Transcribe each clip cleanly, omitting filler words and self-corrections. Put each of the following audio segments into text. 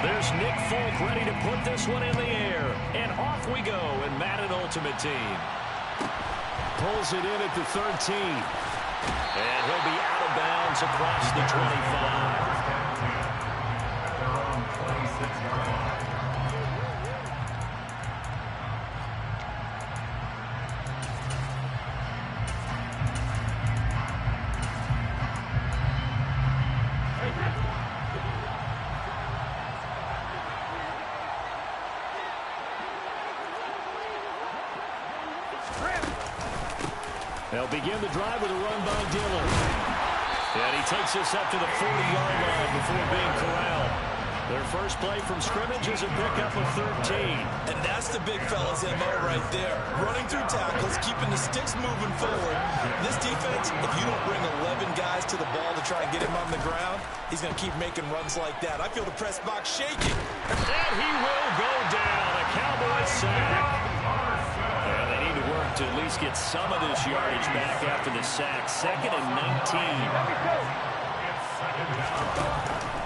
There's Nick Folk ready to put this one in the air. And off we go in Madden Ultimate Team. Pulls it in at the 13. And he'll be out of bounds across the 25. They'll begin the drive with a run by Dillon. And he takes us up to the 40-yard line before being corralled. Their first play from scrimmage is a pickup of 13. And that's the big fella's MO right there. Running through tackles, keeping the sticks moving forward. This defense, if you don't bring 11 guys to the ball to try and get him on the ground, he's going to keep making runs like that. I feel the press box shaking. And he will go down. A Cowboys sack. And they need to work to at least get some of this yardage back after the sack. 2nd and 19.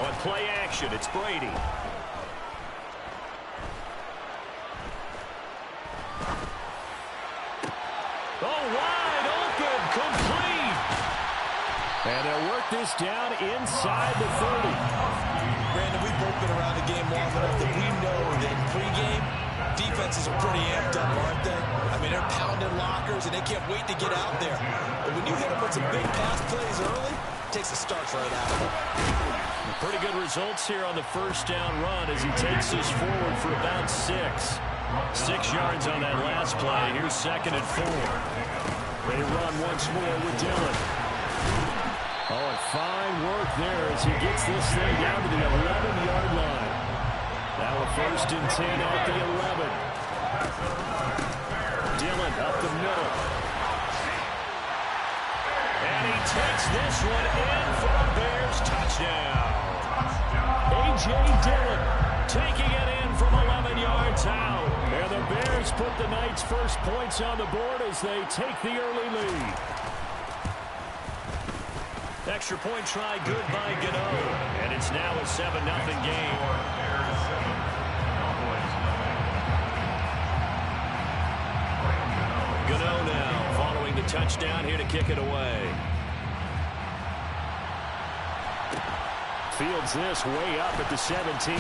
On play action, it's Brady. Oh, wide open, complete. And they'll work this down inside the 30. Brandon, we've both been around the game long enough that we know that in pregame, defenses are pretty amped up, aren't they? I mean, they're pounding lockers, and they can't wait to get out there. But when you hit them with some big pass plays early, it takes the starch right out of them. Pretty good results here on the first down run as he takes us forward for about 6. 6 yards on that last play. Here's 2nd and 4. They run once more with Dillon. Oh, and fine work there as he gets this thing down to the 11-yard line. Now a 1st and 10 at the 11. Dillon up the middle. And he takes this one in for a Bears touchdown. A.J. Dillon taking it in from 11 yards out. And the Bears put the Knights' first points on the board as they take the early lead. Extra point try good by Gano. And it's now a 7-0 game. Gano now following the touchdown here to kick it away. Fields this way up at the 17.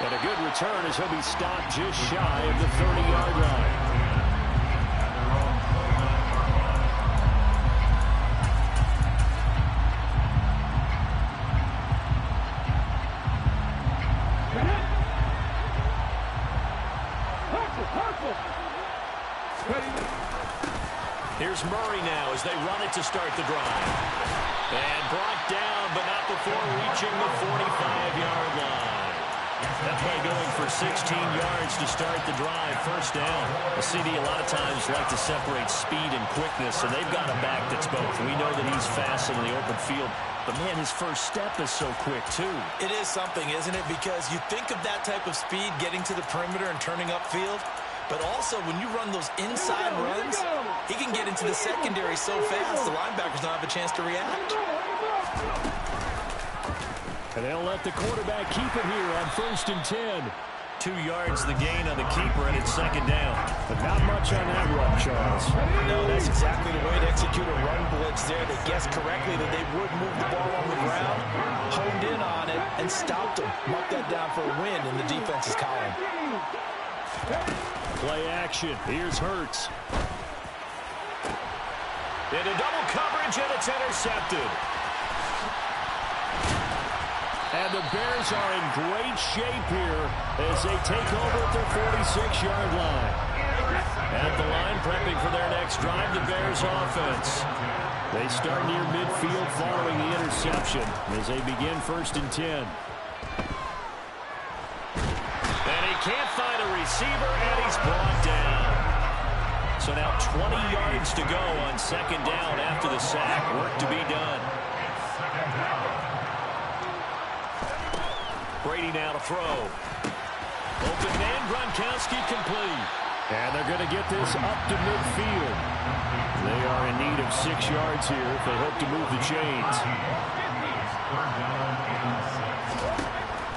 And a good return as he'll be stopped just shy of the 30-yard line. Here's Murray now as they run it to start the drive. And brought down, but not before reaching the 45-yard line. That play going for 16 yards to start the drive. First down. The CD a lot of times like to separate speed and quickness, and they've got a back that's both. We know that he's fast in the open field, but man, his first step is so quick too. It is something, isn't it? Because you think of that type of speed getting to the perimeter and turning upfield, but also when you run those inside runs, he can get into the secondary so fast the linebackers don't have a chance to react. And they'll let the quarterback keep it here on 1st and 10. 2 yards the gain on the keeper, and it's 2nd down. But not much on that run, Charles. No, that's exactly the way to execute a run blitz there. They guessed correctly that they would move the ball on the ground, honed in on it, and stopped them. Marked that down for a win in the defense's column. Play action. Here's Hurts. Into double coverage, and it's intercepted. And the Bears are in great shape here as they take over at their 46-yard line. At the line, prepping for their next drive, the Bears offense. They start near midfield following the interception as they begin 1st and 10. And he can't find a receiver, and he's brought down. So now 20 yards to go on 2nd down after the sack. Work to be done. Brady now to throw. Open man, Gronkowski complete. And they're going to get this up to midfield. They are in need of 6 yards here if they hope to move the chains.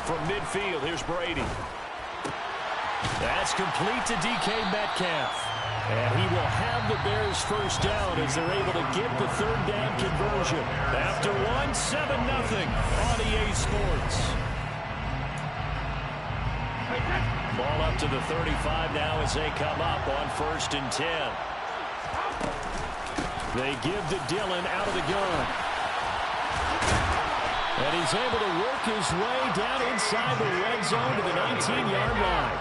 From midfield, here's Brady. That's complete to DK Metcalf. And he will have the Bears first down as they're able to get the third down conversion. After 7-0 on EA Sports. Ball up to the 35 now as they come up on 1st and 10. They give to Dillon out of the gun. And he's able to work his way down inside the red zone to the 19-yard line.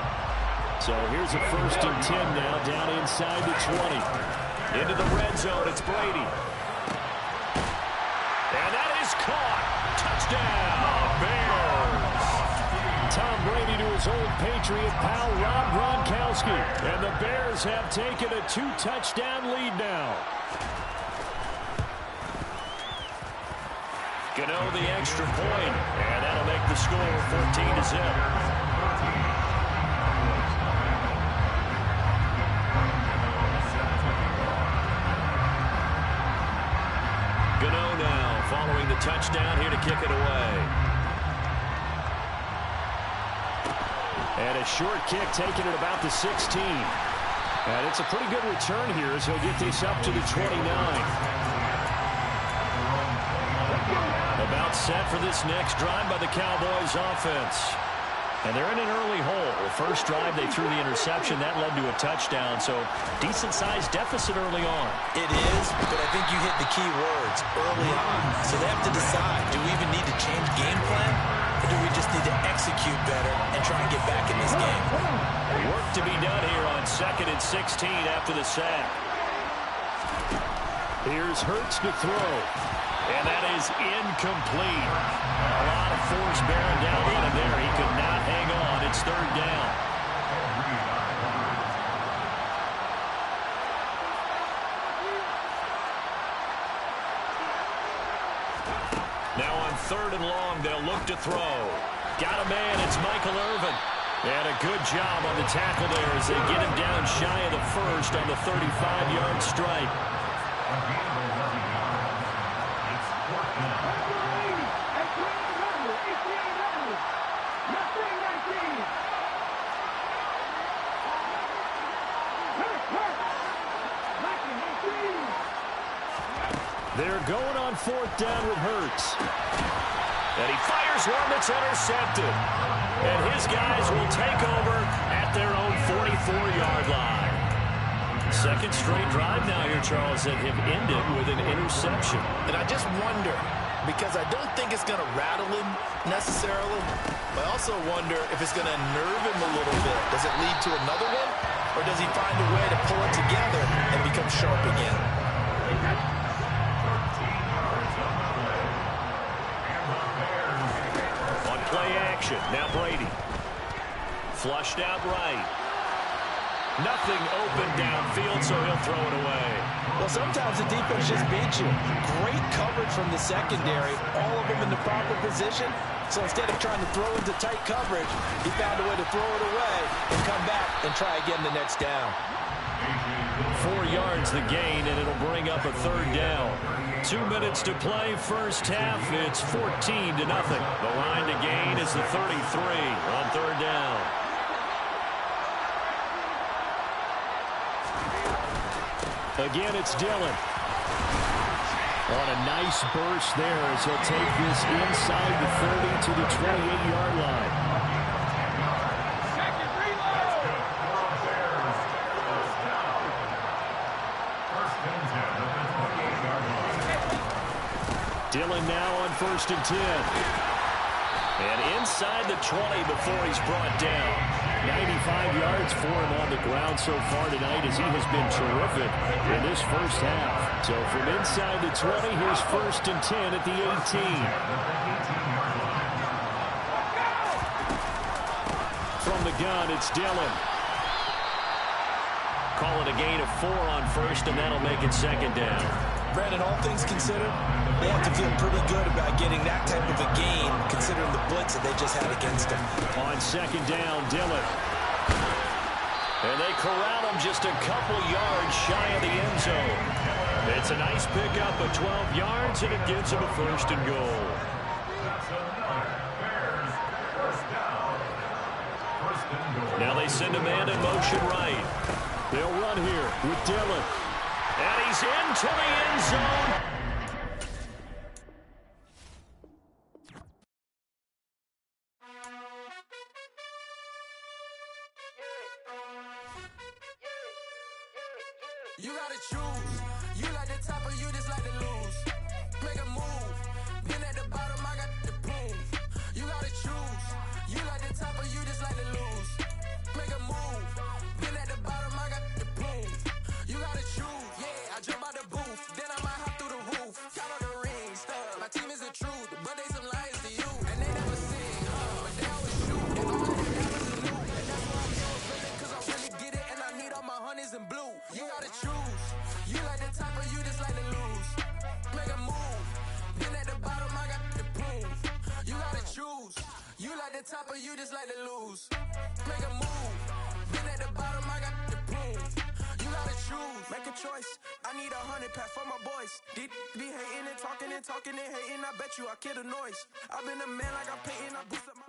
So here's a 1st and 10 now down inside the 20. Into the red zone, it's Brady. And that is caught. Touchdown, Bears. Tom Brady to his old Patriot pal, Rob Gronkowski. And the Bears have taken a 2-touchdown lead now. Gano the extra point, and that'll make the score 14-0. Gano now following the touchdown here to kick it away. And a short kick taken at about the 16. And it's a pretty good return here as he'll get this up to the 29. About set for this next drive by the Cowboys offense. And they're in an early hole. First drive, they threw the interception. That led to a touchdown, so decent-sized deficit early on. It is, but I think you hit the key words early on. So they have to decide, do we even need to change game plan, or do we just need to execute better and try and get back in this game? Work to be done here on 2nd and 16 after the sack. Here's Hurts to throw. And that is incomplete. A lot of force bearing down on him there. He could not hang on. It's 3rd down. Now on 3rd and long, they'll look to throw. Got a man. It's Michael Irvin. And a good job on the tackle there as they get him down shy of the first on the 35-yard strike. They're going on 4th down with Hurts. And he fires one that's intercepted. And his guys will take over at their own 44-yard line. Second straight drive now here, Charles, that have ended with an interception. And I just wonder, because I don't think it's going to rattle him necessarily, but I also wonder if it's going to nerve him a little bit. Does it lead to another one? Or does he find a way to pull it together and become sharp again? On play action, now Brady. Flushed out right. Nothing open downfield, so he'll throw it away. Well, sometimes the defense just beats you. Great coverage from the secondary, all of them in the proper position. So instead of trying to throw into tight coverage, he found a way to throw it away and come back and try again the next down. 4 yards the gain, and it'll bring up a 3rd down. 2 minutes to play, first half. It's 14-0. The line to gain is the 33 on 3rd down. Again, it's Dillon. On a nice burst there as he'll take this inside the 30 to the 28-yard line. Dillon now on 1st and 10. And inside the 20 before he's brought down. 95 yards for him on the ground so far tonight as he has been terrific in this first half. So from inside the 20, here's 1st and 10 at the 18. From the gun, it's Dillon. Call it a gain of 4 on 1st, and that'll make it 2nd down. Brandon, all things considered, they have to feel pretty good about getting that type of a gain, considering the blitz that they just had against them. On 2nd down, Dillon. And they corral him just a couple yards shy of the end zone. It's a nice pickup of 12 yards, and it gives him a 1st and goal. They send a man in motion right. They'll run here with Dillon. And he's into the end zone. You gotta choose. You like the top or you just like to lose. Make a move. Been at the bottom, I got the prove. You gotta choose. You like the top or you just like to lose. Make a move. Been at the bottom, I got the prove. You gotta choose. Yeah, I jump out the booth. Then I might hop through the roof. Count on the rings. My team is the truth, but they some liars to you. And they never sing, but they always shoot. And all of that was a loop. And that's why I'm here feeling, cause I really get it. And I need all my honeys in blue. You gotta choose. You like the top or you just like to lose. Make a move. Been at the bottom, I got the proof. You gotta choose. You like the top or you just like to lose. Make a move. Been at the bottom, I got the proof. You gotta choose. Make a choice. I need 100 pack for my boys. Be hating and talking and talking and hating. I bet you I kill the noise. I've been a man like I'm painting. I boost up my...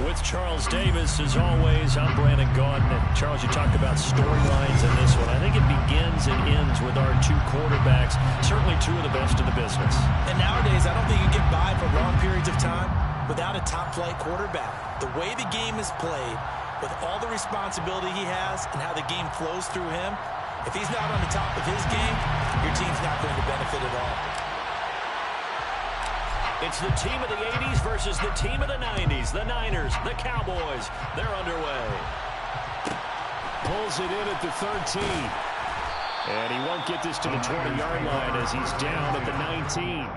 With Charles Davis, as always, I'm Brandon Gaudin. And Charles, you talked about storylines in this one. I think it begins and ends with our two quarterbacks, certainly two of the best in the business. And nowadays, I don't think you can get by for long periods of time without a top-flight quarterback. The way the game is played, with all the responsibility he has and how the game flows through him, if he's not on the top of his game, your team's not going to benefit at all. It's the team of the 80s versus the team of the 90s. The Niners, the Cowboys, they're underway. Pulls it in at the 13. And he won't get this to the 20-yard line as he's down at the 19.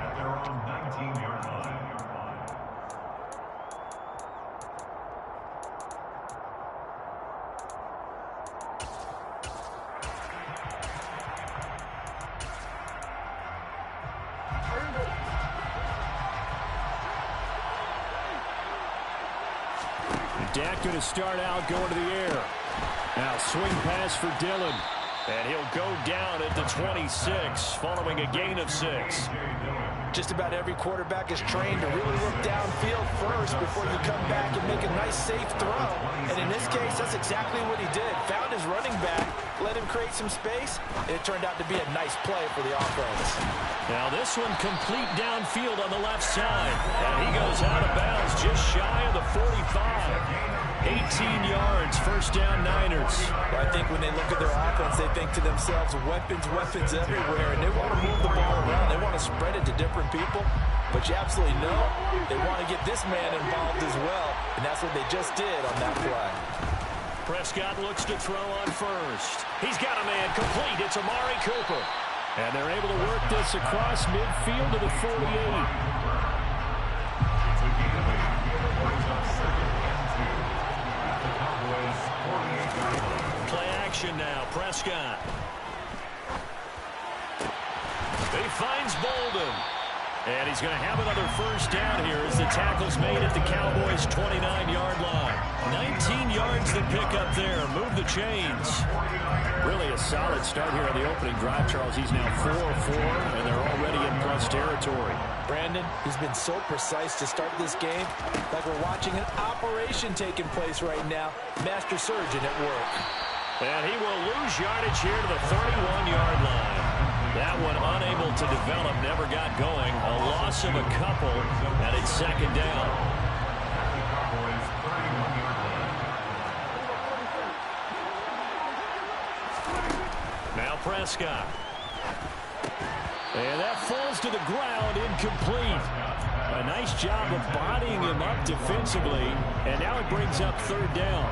Dak going to start out going to the air. Now swing pass for Dillon. And he'll go down at the 26 following a gain of 6. Just about every quarterback is trained to really look downfield first before you come back and make a nice, safe throw. And in this case, that's exactly what he did. Found his running back, let him create some space, and it turned out to be a nice play for the offense. Now this one complete downfield on the left side. And he goes out of bounds just shy of the 45. 18 yards, first down Niners. I think when they look at their offense, they think to themselves, weapons everywhere, and they want to move the ball around. They want to spread it to different people, but you absolutely know they want to get this man involved as well, and that's what they just did on that play. Prescott looks to throw on first. He's got a man complete. It's Amari Cooper. And they're able to work this across midfield to the 48. Play action now, Prescott. He finds Bolden. And he's going to have another first down here as the tackle's made at the Cowboys' 29-yard line. 19 yards to pick up there. Move the chains. Really a solid start here on the opening drive, Charles. He's now 4-4, and they're already in plus territory. Brandon, he's been so precise to start this game, like we're watching an operation taking place right now. Master surgeon at work. And he will lose yardage here to the 31-yard line. That one unable to develop, never got going. A loss of a couple, and it's second down. Now Prescott. And that falls to the ground, incomplete. A nice job of bodying him up defensively, and now it brings up third down.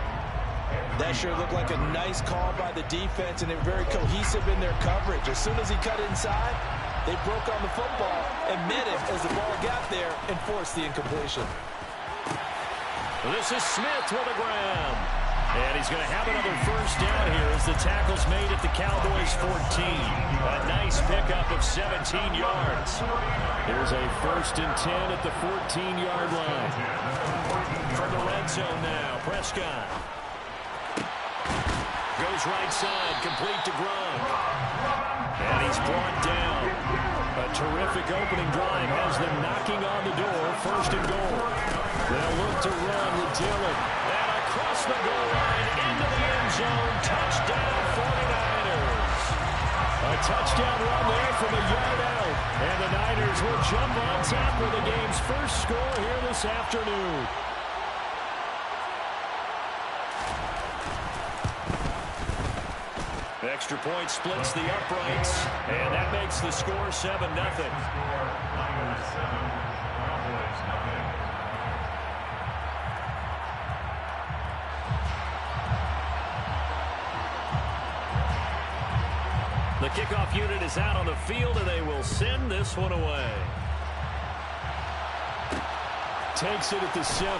That sure looked like a nice call by the defense, and they're very cohesive in their coverage. As soon as he cut inside, they broke on the football and met him as the ball got there and forced the incompletion. This is Smith with a grab. And he's going to have another first down here as the tackle's made at the Cowboys' 14. A nice pickup of 17 yards. Here's a 1st and 10 at the 14-yard line. From the red zone now, Prescott. Goes right side, complete to Gronk. And he's brought down. A terrific opening drive has them knocking on the door, 1st and goal. They'll look to run with Dillon. And a across the goal line into the end zone. Touchdown 49ers. A touchdown run there from a yard out. And the Niners will jump on top with the game's first score here this afternoon. Extra point splits the uprights, and that makes the score 7-0. The kickoff unit is out on the field, and they will send this one away. Takes it at the 7.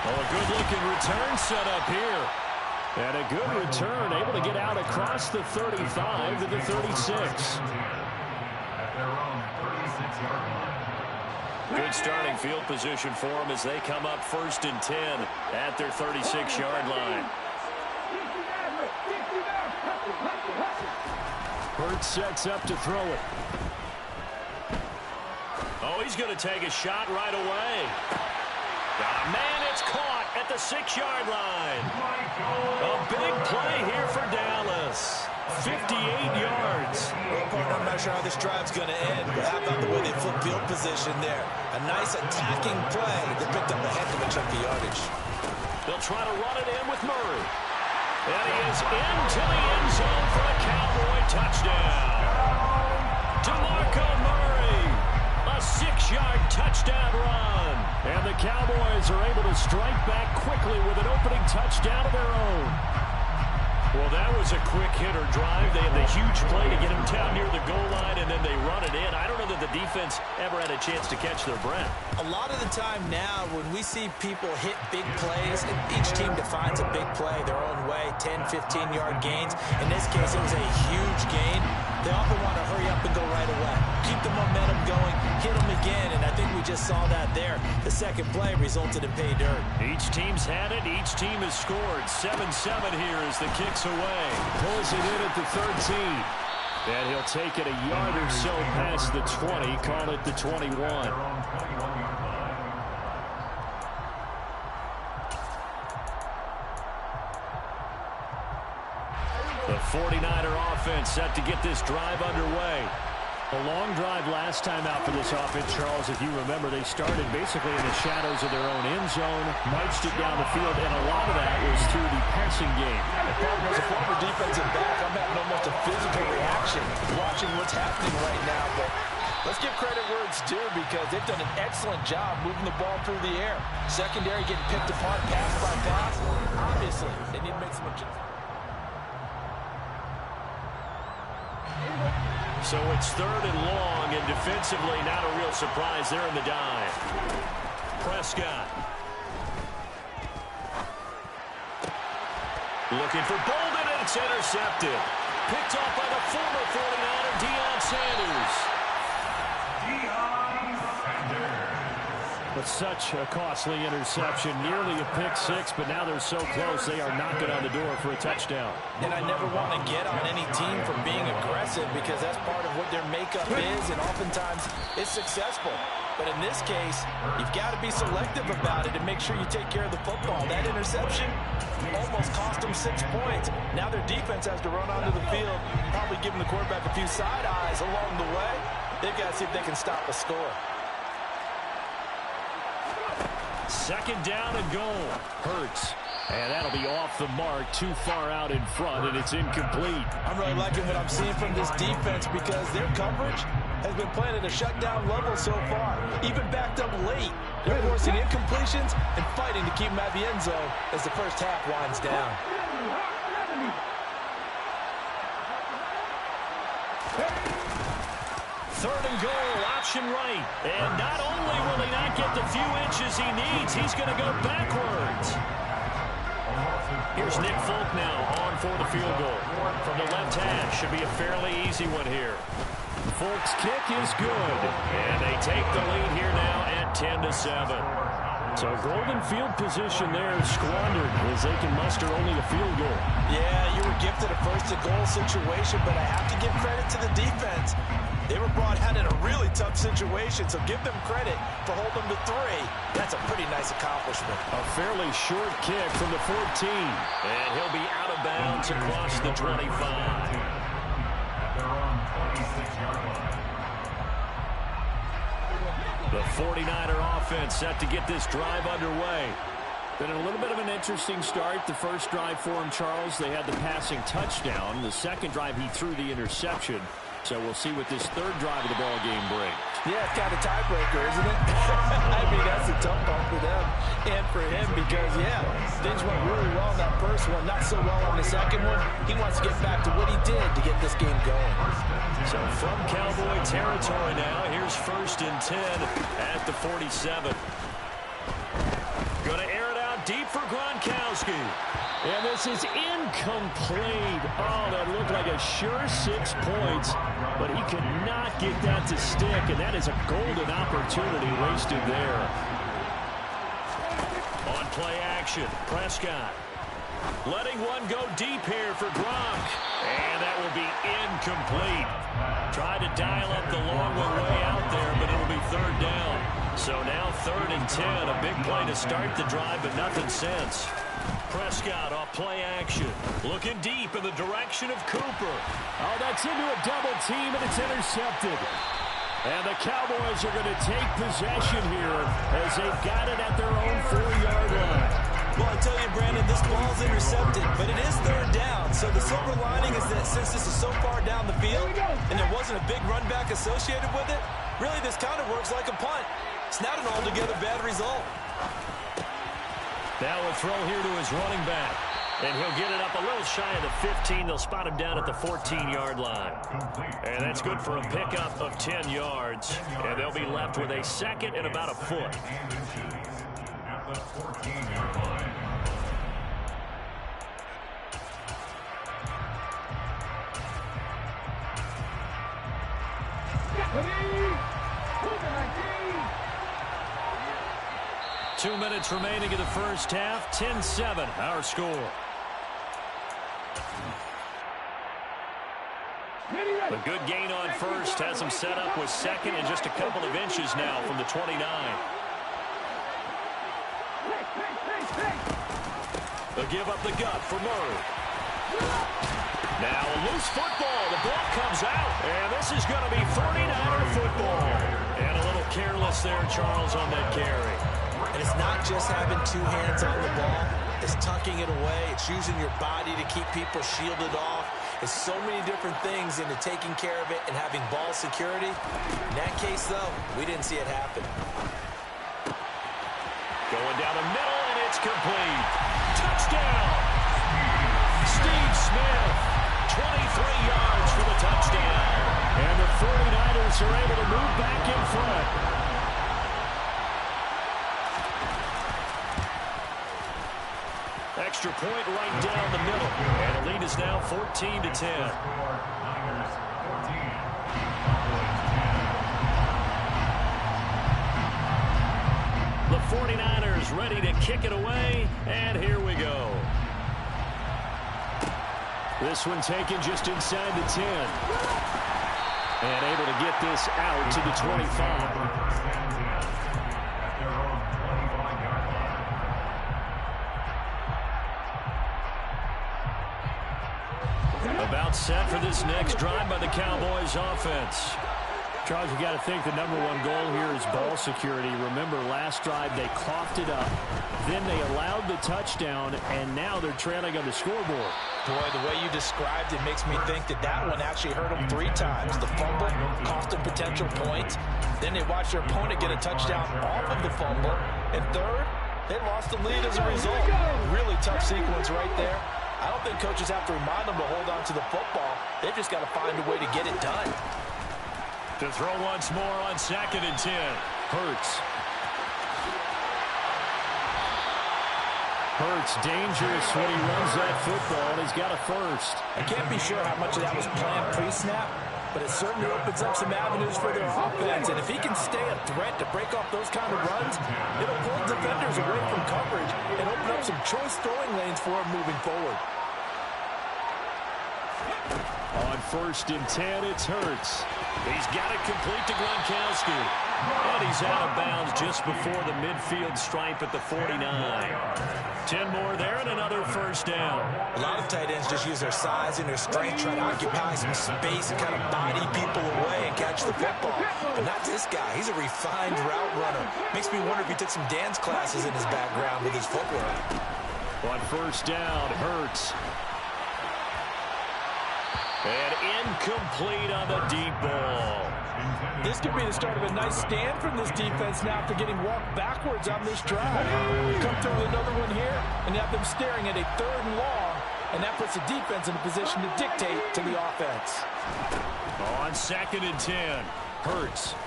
Oh, a good-looking return set up here. And a good return, able to get out across the 35 to the 36. Good starting field position for them as they come up 1st and 10 at their 36-yard line. Hurts sets up to throw it. Oh, he's going to take a shot right away. Man, it's caught at the 6-yard line. A big play here for Dallas. 58 yards. Well, partner, I'm not sure how this drive's going to end, but how about the way they flip field position there? A nice attacking play that picked up a heck of a chunk of yardage. They'll try to run it in with Murray. And he is into the end zone for a Cowboy touchdown. DeMarco Murray, a 6-yard touchdown run. And the Cowboys are able to strike back quickly with an opening touchdown of their own. Well, that was a quick hitter drive. They had the huge play to get him down near the goal line, and then they run it in. I don't know that the defense ever had a chance to catch their breath. A lot of the time now, when we see people hit big plays, and each team defines a big play their own way, 10, 15-yard gains. In this case, it was a huge gain. They often want to hurry up and go right away. Keep the momentum going, hit them again, and I think we just saw that there. The second play resulted in pay dirt. Each team's had it. Each team has scored. 7-7 here as the kick's away. Pulls it in at the 13. And he'll take it a yard or so past the 20. Call it the 21. The 49er offense set to get this drive underway. A long drive last time out for this offense, Charles. If you remember, they started basically in the shadows of their own end zone, marched it down the field, and a lot of that was through the passing game. As a former defensive back, I'm having almost a physical reaction watching what's happening right now. But let's give credit where it's due because they've done an excellent job moving the ball through the air. Secondary getting picked apart pass by pass. Obviously, they need to make some adjustments. So it's 3rd and long, and defensively not a real surprise there in the dive. Prescott. Looking for Bolden, and it's intercepted. Picked off by the former 49er, Deion Sanders. But such a costly interception, nearly a pick six, but now they're so close they are knocking on the door for a touchdown. And I never want to get on any team for being aggressive because that's part of what their makeup is, and oftentimes it's successful. But in this case, you've got to be selective about it and make sure you take care of the football. That interception almost cost them 6 points. Now their defense has to run onto the field, probably giving the quarterback a few side eyes along the way. They've got to see if they can stop a score. 2nd down and goal. Hurts. And that'll be off the mark, too far out in front, and it's incomplete. I'm really liking what I'm seeing from this defense because their coverage has been playing at a shutdown level so far. Even backed up late. They're forcing incompletions and fighting to keep them at the end zone as the first half winds down. Third and goal, option right. And not only will he not get the few inches he needs, he's going to go backwards. Here's Nick Folk now on for the field goal. From the left hash, should be a fairly easy one here. Folk's kick is good. And they take the lead here now at 10-7. So golden field position there squandered as they can muster only a field goal. Yeah, you were gifted a first-to-goal situation, but I have to give credit to the defense. They were brought out in a really tough situation, so give them credit for holding them to 3. That's a pretty nice accomplishment. A fairly short kick from the 14. And he'll be out of bounds across the 25. The 49er offense set to get this drive underway. Been a little bit of an interesting start. The first drive for him, Charles, they had the passing touchdown. The second drive, he threw the interception. So we'll see what this third drive of the ball game brings. Yeah, it's kind of tiebreaker, isn't it? I mean, that's a tough one for them and for him because, yeah, things went really well in that first one, not so well on the second one. He wants to get back to what he did to get this game going. So from Cowboy territory now, here's 1st and 10 at the 47. Going to air it out deep for Gronkowski. And this is incomplete. Oh, that looked like a sure 6 points, but he could not get that to stick, and that is a golden opportunity wasted there. On play action, Prescott letting one go deep here for Gronk, and that will be incomplete. Tried to dial up the long way out there, but it'll be 3rd down. So now 3rd and 10, a big play to start the drive, but nothing since. Prescott off play action. Looking deep in the direction of Cooper. Oh, that's into a double team, and it's intercepted. And the Cowboys are going to take possession here as they've got it at their own 4-yard line. Well, I tell you, Brandon, this ball's intercepted, but it is 3rd down. So the silver lining is that since this is so far down the field and there wasn't a big run back associated with it, really this kind of works like a punt. It's not an altogether bad result. Now a throw here to his running back. And he'll get it up a little shy of the 15. They'll spot him down at the 14-yard line. And that's good for a pickup of 10 yards. And they'll be left with a 2nd and about a foot. At the 14-yard line. Two minutes remaining in the first half. 10-7, our score. A good gain on first has him set up with 2nd and just a couple of inches now from the 29. They'll give up the gut for Murray. Now a loose football. The ball comes out. And this is going to be 49er football. And a little careless there, Charles, on that carry. And it's not just having 2 hands on the ball. It's tucking it away. It's using your body to keep people shielded off. It's so many different things into taking care of it and having ball security. In that case, though, we didn't see it happen. Going down the middle, and it's complete. Touchdown! Steve Smith, 23 yards for the touchdown. And the 49ers are able to move back in front. Extra point right down the middle. And the lead is now 14-10. The 49ers ready to kick it away. And here we go. This one taken just inside the 10. And able to get this out to the 25. About set for this next drive by the Cowboys offense. Charles, you got to think the #1 goal here is ball security. Remember, last drive they coughed it up. Then they allowed the touchdown, and now they're trailing on the scoreboard. Boy, the way you described it makes me think that that one actually hurt them 3 times. The fumble cost them potential points. Then they watched their opponent get a touchdown off of the fumble. And third, they lost the lead as a result. Really tough sequence right there. I don't think coaches have to remind them to hold on to the football. They've just got to find a way to get it done. To throw once more on 2nd and 10. Hurts. Hurts dangerous when he runs that football. He's got a first. I can't be sure how much of that was planned pre-snap, but it certainly opens up some avenues for their offense. And if he can stay a threat to break off those kind of runs, it'll pull defenders away from coverage and open up some choice throwing lanes for him moving forward. On 1st and 10, it's Hurts. He's got it complete to Gronkowski. And he's out of bounds just before the midfield stripe at the 49. 10 more there and another first down. A lot of tight ends just use their size and their strength, trying to occupy some space and kind of body people away and catch the football. But not this guy. He's a refined route runner. Makes me wonder if he took some dance classes in his background with his footwork. On 1st down, Hurts. And incomplete on the deep ball. This could be the start of a nice stand from this defense now after getting walked backwards on this drive. Come through with another one here and have them staring at a 3rd and long, and that puts the defense in a position to dictate to the offense. On 2nd and 10, Hurts.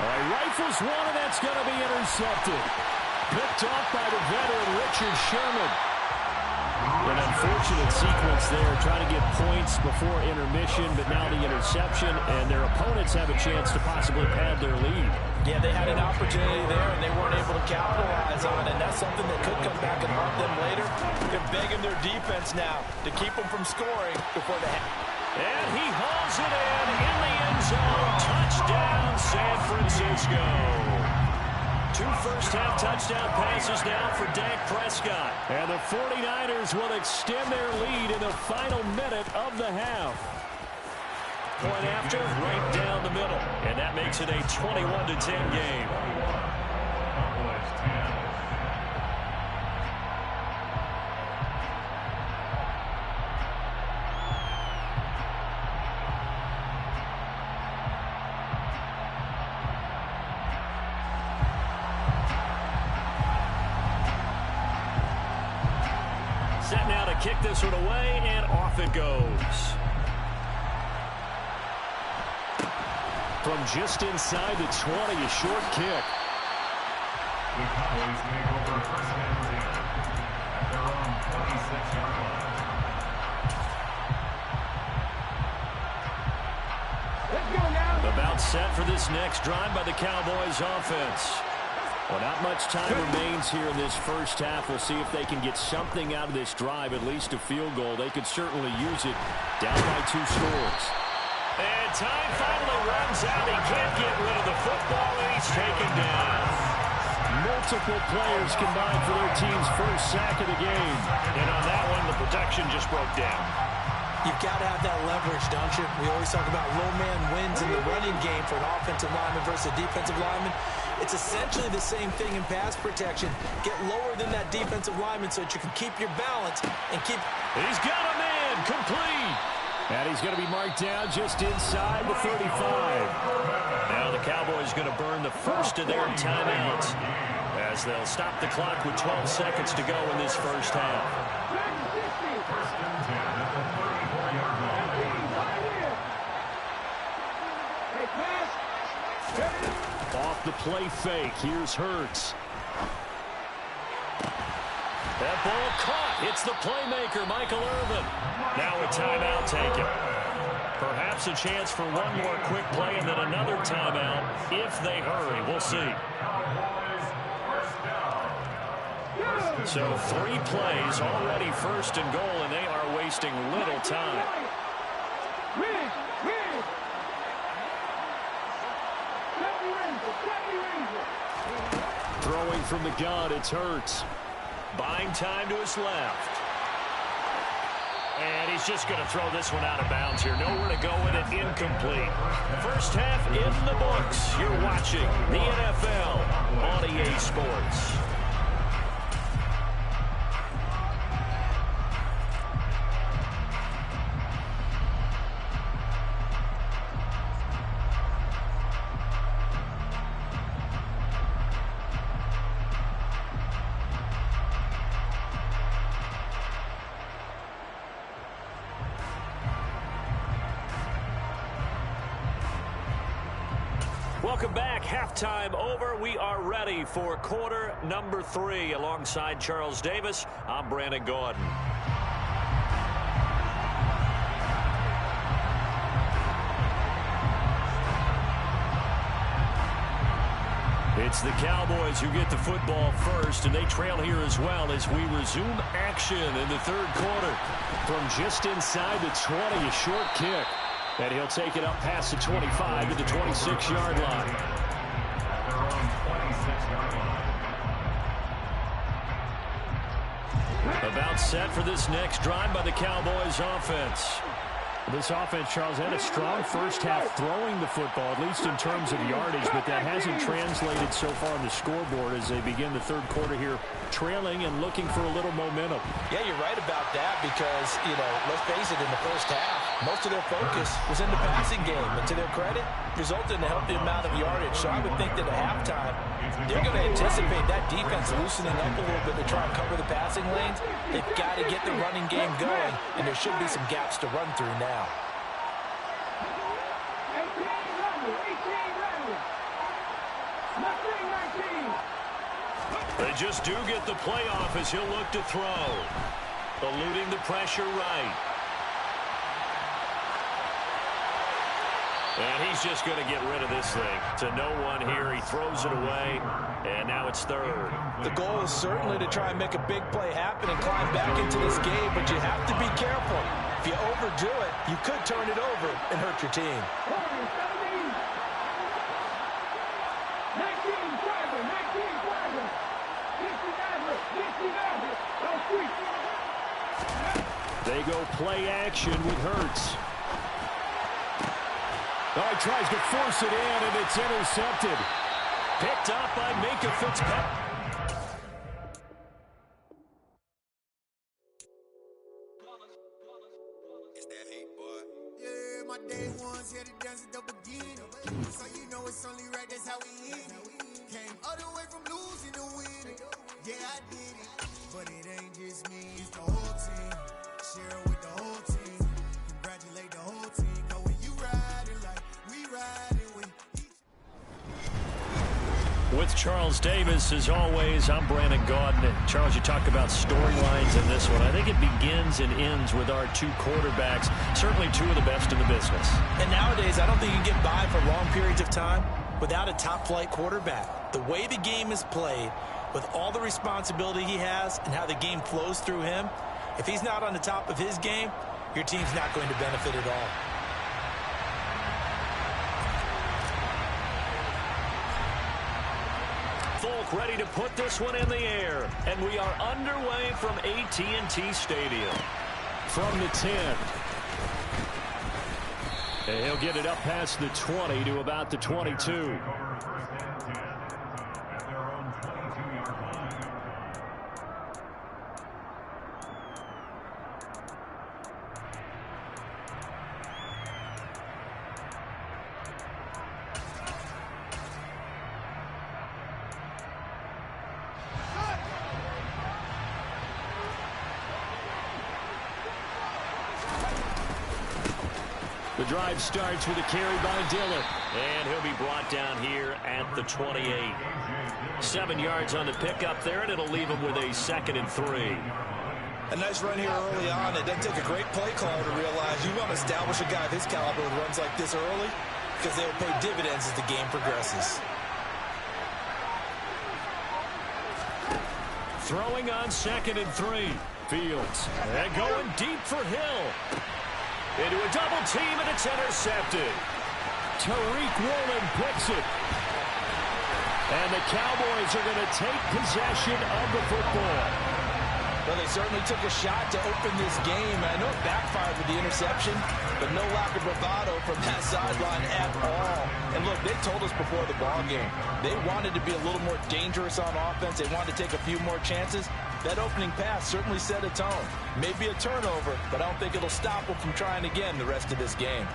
Rifles one, and that's going to be intercepted. Picked off by the veteran Richard Sherman. An unfortunate sequence there, trying to get points before intermission, but now the interception, and their opponents have a chance to possibly pad their lead. Yeah, they had an opportunity there, and they weren't able to capitalize on it, and that's something that could come back and haunt them later. They're begging their defense now to keep them from scoring before the half. And he hauls it in the end zone. Touchdown, San Francisco. 2 first-half touchdown passes now for Dak Prescott. And the 49ers will extend their lead in the final minute of the half. Point after, right down the middle. And that makes it a 21-10 game. Set now to kick this one away, and off it goes. From just inside the 20, a short kick. The Cowboys make over first and 10 at their own 26-yard line. About set for this next drive by the Cowboys offense. Well, not much time remains here in this first half. We'll see if they can get something out of this drive, at least a field goal. They could certainly use it, down by 2 scores. And time finally runs out. He can't get rid of the football, and he's taken down. Multiple players combined for their team's first sack of the game. And on that one, the protection just broke down. You've got to have that leverage, don't you? We always talk about low man wins in the running game for an offensive lineman versus a defensive lineman. It's essentially the same thing in pass protection. Get lower than that defensive lineman so that you can keep your balance and keep... He's got a man, complete. And he's going to be marked down just inside the 35. Now the Cowboys going to burn the first of their timeouts as they'll stop the clock with 12 seconds to go in this first half. Off the play fake, here's Hurts. That ball caught. It's the playmaker, Michael Irvin. Now a timeout taken. Perhaps a chance for one more quick play and then another timeout if they hurry. We'll see. So 3 plays, already first and goal, and they are wasting little time. Throwing from the gun, it's Hurts. Buying time to his left. And he's just going to throw this one out of bounds here. Nowhere to go with it, incomplete. First half in the books. You're watching the NFL on EA Sports. Welcome back. Halftime over. We are ready for quarter number 3. Alongside Charles Davis, I'm Brandon Gordon. It's the Cowboys who get the football first, and they trail here as well as we resume action in the third quarter. From just inside the 20, a short kick. And he'll take it up past the 25 to the 26-yard line. At their own 26-yard line. About set for this next drive by the Cowboys offense. This offense, Charles, had a strong first half throwing the football, at least in terms of yardage, but that hasn't translated so far on the scoreboard as they begin the third quarter here, trailing and looking for a little momentum. Yeah, you're right about that because, let's face it, in the first half, most of their focus was in the passing game. And to their credit, resulted in a healthy amount of yardage. So I would think that at halftime, they're going to anticipate that defense loosening up a little bit to try and cover the passing lanes. They've got to get the running game going, and there should be some gaps to run through now. They just do get the playoff as he'll look to throw. Eluding the pressure right. And he's just going to get rid of this thing. To no one here, he throws it away, and now it's third. The goal is certainly to try and make a big play happen and climb back into this game, but you have to be careful. If you overdo it, you could turn it over and hurt your team. They go play action with Hurts. Oh, he tries to force it in, and it's intercepted. Picked up by Minka Fitzpatrick. It's that hate, boy. Yeah, my day ones here to dance at the beginning. So you know it's only right, that's how we eat. Came all the way from losing to winning. Yeah, I did it. But it ain't just me, it's the whole team. Share it with the whole team. Congratulate the whole team. Know when you riding like we riding with With Charles Davis, as always, I'm Brandon Gaudin. Charles, you talk about storylines in this one. I think it begins and ends with our two quarterbacks, certainly two of the best in the business. And nowadays, I don't think you can get by for long periods of time without a top-flight quarterback. The way the game is played, with all the responsibility he has and how the game flows through him, if he's not on the top of his game, your team's not going to benefit at all. Folk ready to put this one in the air, and we are underway from AT&T Stadium. From the 10. And he'll get it up past the 20 to about the 22. At their own 22-yard line. The drive starts with a carry by Dillon. And he'll be brought down here at the 28. 7 yards on the pickup there, and it'll leave him with a 2nd and 3. A nice run here early on. It doesn't take a great play caller to realize you want to establish a guy of his caliber with runs like this early because they will pay dividends as the game progresses. Throwing on 2nd and 3. Fields. And going deep for Hill. Into a double team, and it's intercepted. Tariq Woolen picks it. And the Cowboys are going to take possession of the football. Well, they certainly took a shot to open this game. I know it backfired with the interception, but no lack of bravado from that sideline at all. And look, they told us before the ball game, they wanted to be a little more dangerous on offense. They wanted to take a few more chances. That opening pass certainly set a tone. Maybe a turnover, but I don't think it'll stop them from trying again the rest of this game.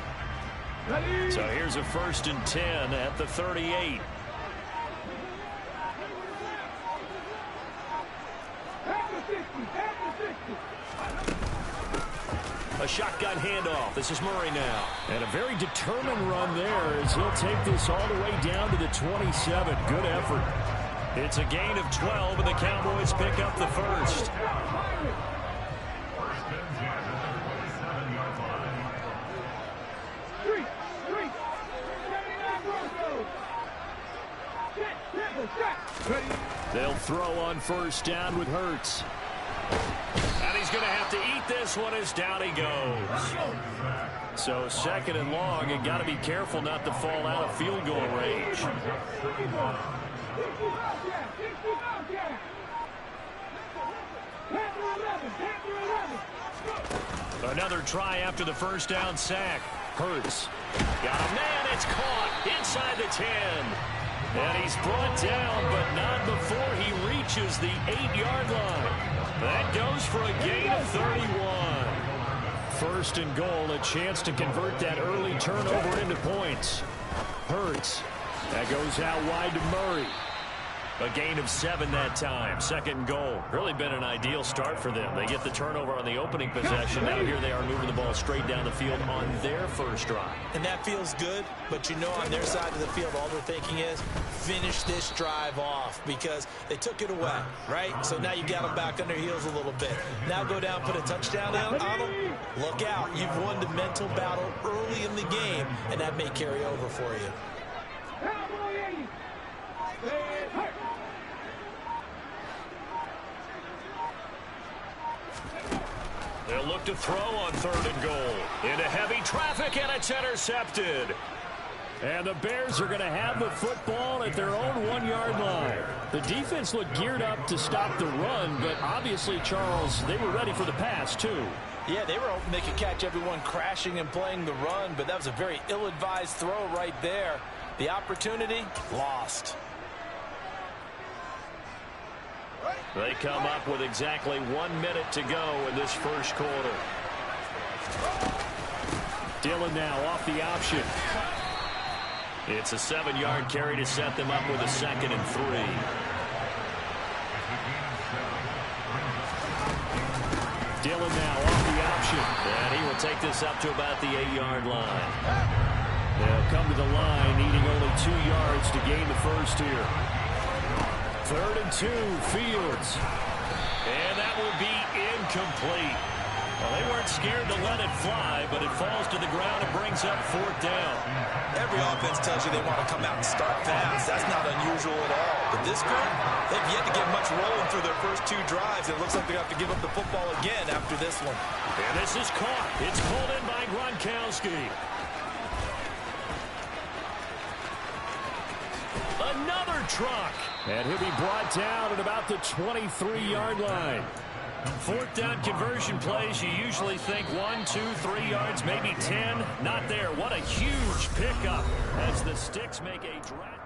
So here's a 1st and 10 at the 38. A shotgun handoff. This is Murray now. And a very determined run there as he'll take this all the way down to the 27. Good effort. It's a gain of 12, and the Cowboys pick up the first. 1st and 10 at their 27-yard line. They'll throw on first down with Hurts. And he's going to have to eat this one as down he goes. So second and long, you got to be careful not to fall out of field goal range. Another try after the first down sack. Hurts. Got a man. It's caught inside the 10. And he's brought down, but not before he reaches the 8-yard line. That goes for a gain of 31. First and goal, a chance to convert that early turnover into points. Hurts. That goes out wide to Murray. A gain of 7 that time. Second and goal. Really been an ideal start for them. They get the turnover on the opening possession. Now here they are moving the ball straight down the field on their first drive. And that feels good, but you know on their side of the field, all they're thinking is finish this drive off because they took it away, right? So now you got them back on their heels a little bit. Now go down, put a touchdown on them. Look out. You've won the mental battle early in the game, and that may carry over for you. They'll look to throw on third and goal. Into heavy traffic, and it's intercepted. And the Bears are going to have the football at their own 1-yard line. The defense looked geared up to stop the run, but obviously, Charles, they were ready for the pass, too. Yeah, they were hoping they could catch everyone crashing and playing the run, but that was a very ill-advised throw right there. The opportunity, lost. They come up with exactly 1 minute to go in this first quarter. Dillon now off the option. It's a 7-yard carry to set them up with a 2nd and 3. Dillon now off the option. And he will take this up to about the 8-yard line. They'll come to the line needing only 2 yards to gain the first here. 3rd and 2, Fields. And that will be incomplete. Well, they weren't scared to let it fly, but it falls to the ground and brings up 4th down. Every offense tells you they want to come out and start fast. That's not unusual at all. But this group, they've yet to get much rolling through their first 2 drives. It looks like they have to give up the football again after this one. And this is caught. It's pulled in by Gronkowski. Another truck. And he'll be brought down at about the 23-yard line. 4th down conversion plays, you usually think 1, 2, 3 yards, maybe 10. Not there. What a huge pickup as the Sticks make a drag.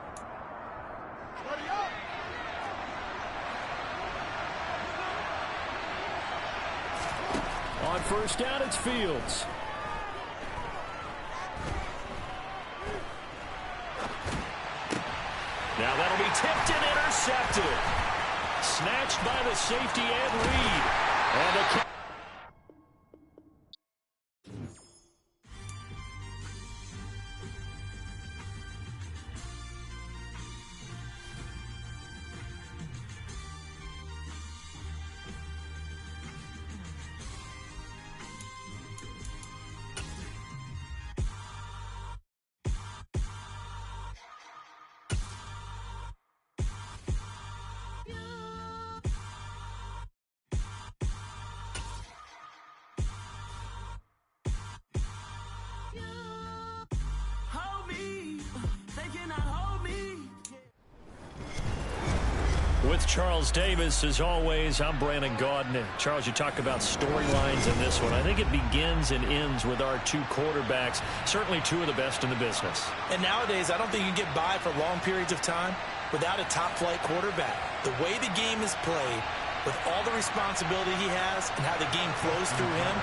On first down, it's Fields. Now that'll be tipped and intercepted. Snatched by the safety and Reed. And the with Charles Davis, as always, I'm Brandon Gaudin. Charles, you talk about storylines in this one. I think it begins and ends with our 2 quarterbacks, certainly 2 of the best in the business. And nowadays, I don't think you can get by for long periods of time without a top-flight quarterback. The way the game is played, with all the responsibility he has and how the game flows through him,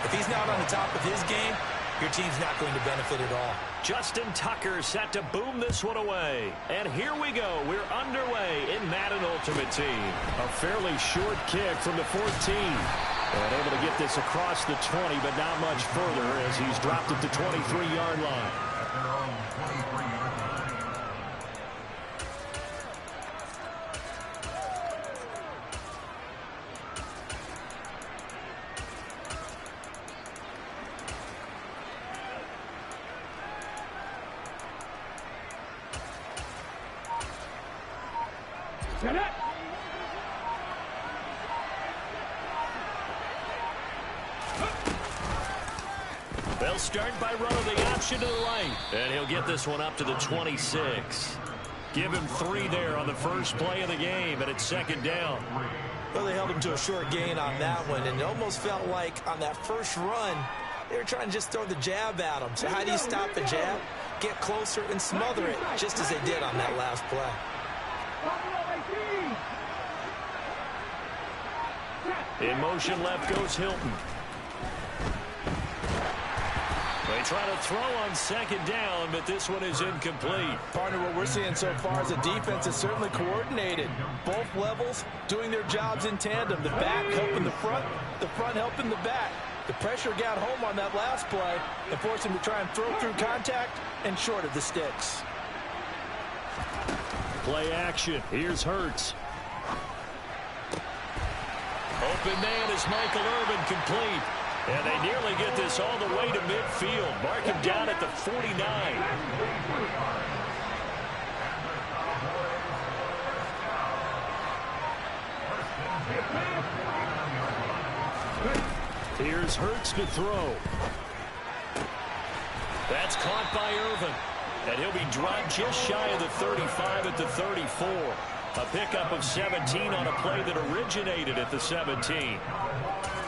if he's not on the top of his game, your team's not going to benefit at all. Justin Tucker set to boom this one away. And here we go. We're underway in Madden Ultimate Team. A fairly short kick from the 14. And able to get this across the 20, but not much further as he's dropped at the 23-yard line. They'll start by running the option to the right. And he'll get this one up to the 26. Give him 3 there on the first play of the game, and it's second down. Well, they held him to a short gain on that one, and it almost felt like on that first run, they were trying to just throw the jab at him. So how do you stop the jab? Get closer and smother it, just as they did on that last play. In motion left goes Hilton. They try to throw on second down, but this one is incomplete. Partner, what we're seeing so far is the defense is certainly coordinated. Both levels doing their jobs in tandem. The back helping the front helping the back. The pressure got home on that last play and forced him to try and throw through contact and short of the sticks. Play action. Here's Hurts. Open man is Michael Irvin, complete. And they nearly get this all the way to midfield. Mark him down at the 49. Here's Hurts to throw. That's caught by Irvin. And he'll be dropped just shy of the 35 at the 34. A pickup of 17 on a play that originated at the 17.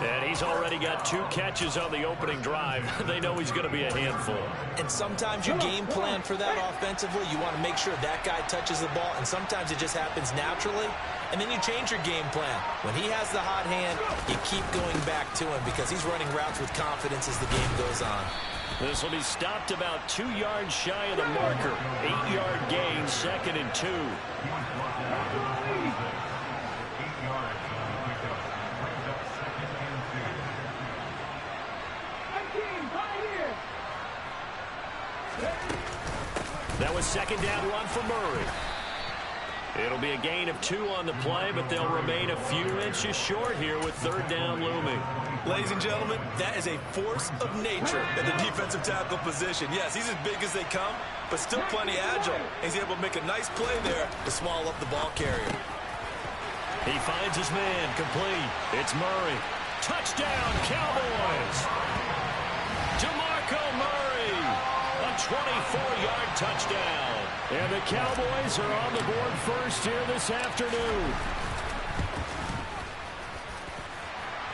And he's already got 2 catches on the opening drive. They know he's going to be a handful. And sometimes you game plan for that offensively. You want to make sure that guy touches the ball, and sometimes it just happens naturally. And then you change your game plan. When he has the hot hand, you keep going back to him because he's running routes with confidence as the game goes on. This will be stopped about 2 yards shy of the marker. 8-yard gain, 2nd and 2. That was second down run for Murray. It'll be a gain of 2 on the play, but they'll remain a few inches short here with third down looming. Ladies and gentlemen, that is a force of nature at the defensive tackle position. Yes, he's as big as they come, but still plenty agile. He's able to make a nice play there to swallow up the ball carrier. He finds his man, complete. It's Murray. Touchdown, Cowboys! DeMarco Murray, a 24-yard touchdown. And the Cowboys are on the board first here this afternoon.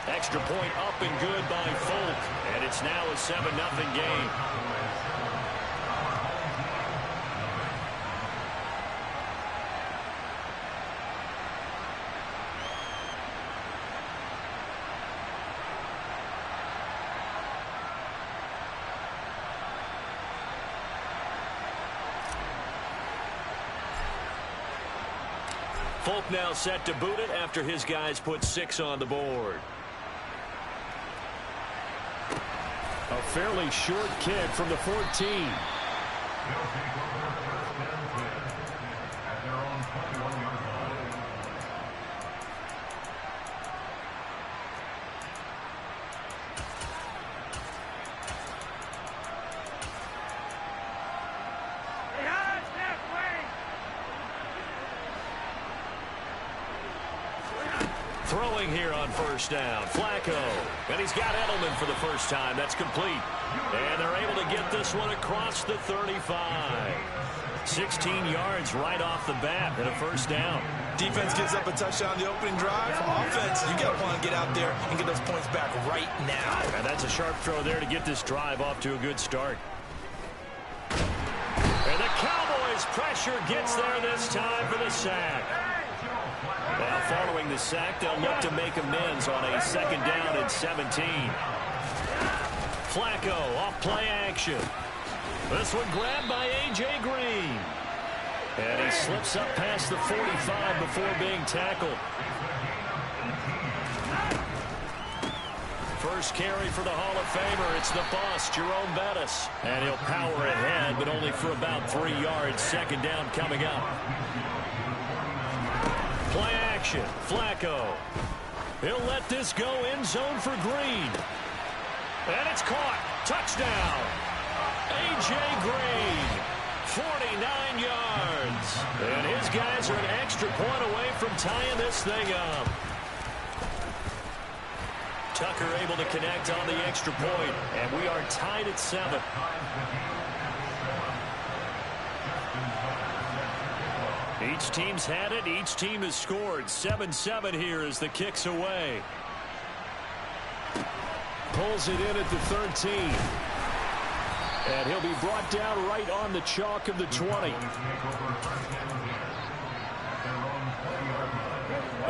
Extra point up and good by Folk, and it's now a 7-0 game. Folk now set to boot it after his guys put 6 on the board. A fairly short kick from the 14. They'll take over first and 10 at their own 21-yard line. Throwing here on first down, Flacco. And he's got Edelman for the first time. That's complete. And they're able to get this one across the 35. 16 yards right off the bat and a first down. Defense gives up a touchdown the opening drive. Offense, you got to want to get out there and get those points back right now. And that's a sharp throw there to get this drive off to a good start. And the Cowboys' pressure gets there this time for the sack. Now, following the sack, they'll look to make amends on a second down and 17. Flacco off play action. This one grabbed by A.J. Green. And he slips up past the 45 before being tackled. First carry for the Hall of Famer. It's the boss, Jerome Bettis. And he'll power ahead, but only for about 3 yards. Second down coming up. Play action. Flacco. He'll let this go end zone for Green. And it's caught. Touchdown. A.J. Green. 49 yards. And his guys are an extra point away from tying this thing up. Tucker able to connect on the extra point, and we are tied at 7. Each team's had it. Each team has scored. 7-7 here as the kick's away. Pulls it in at the 13. And he'll be brought down right on the chalk of the 20.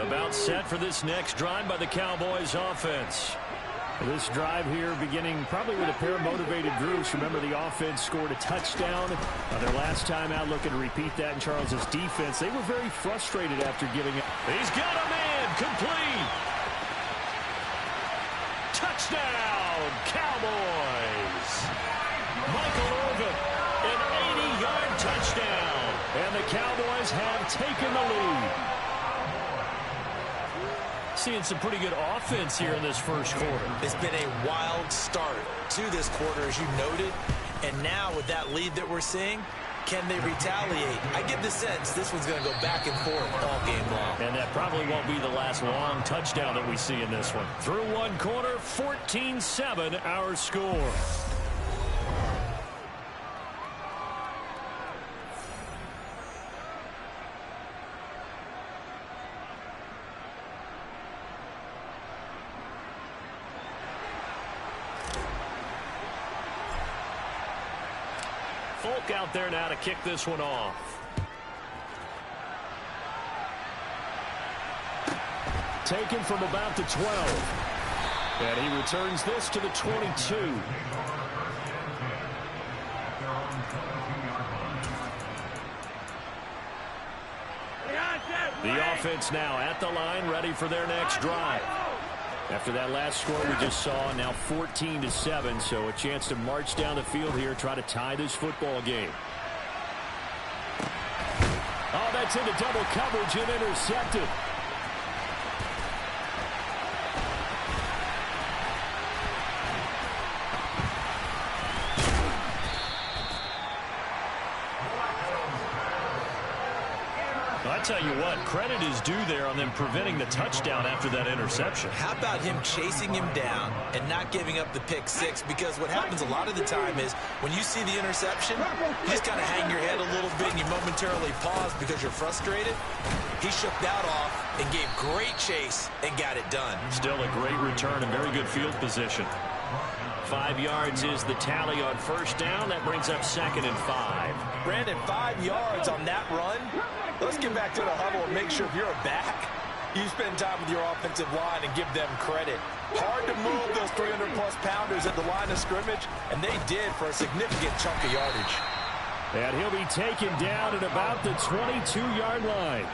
About set for this next drive by the Cowboys offense. This drive here beginning probably with a pair of motivated groups. Remember, the offense scored a touchdown their last time out, looking to repeat that in Charles's defense. They were very frustrated after giving it. He's got a man complete. Touchdown, Cowboys. Michael Irvin, an 80-yard touchdown. And the Cowboys have taken the lead. Seeing some pretty good offense here in this first quarter. It's been a wild start to this quarter, as you noted. And now with that lead that we're seeing, can they retaliate? I get the sense this one's going to go back and forth all game long. And that probably won't be the last long touchdown that we see in this one. Through one quarter, 14-7 our score. Folk out there now to kick this one off. Taken from about the 12. And he returns this to the 22. The offense now at the line, ready for their next drive. After that last score we just saw, now 14-7, so a chance to march down the field here, try to tie this football game. Oh, that's into double coverage and intercepted. I tell you what, credit is due there on them preventing the touchdown after that interception. How about him chasing him down and not giving up the pick six? Because what happens a lot of the time is when you see the interception, you just kind of hang your head a little bit and you momentarily pause because you're frustrated. He shook that off and gave great chase and got it done. Still a great return and very good field position. 5 yards is the tally on first down. That brings up 2nd and 5. Brandon, 5 yards on that run. Let's get back to the huddle and make sure if you're a back, you spend time with your offensive line and give them credit. Hard to move those 300-plus pounders at the line of scrimmage, and they did for a significant chunk of yardage. And he'll be taken down at about the 22-yard line.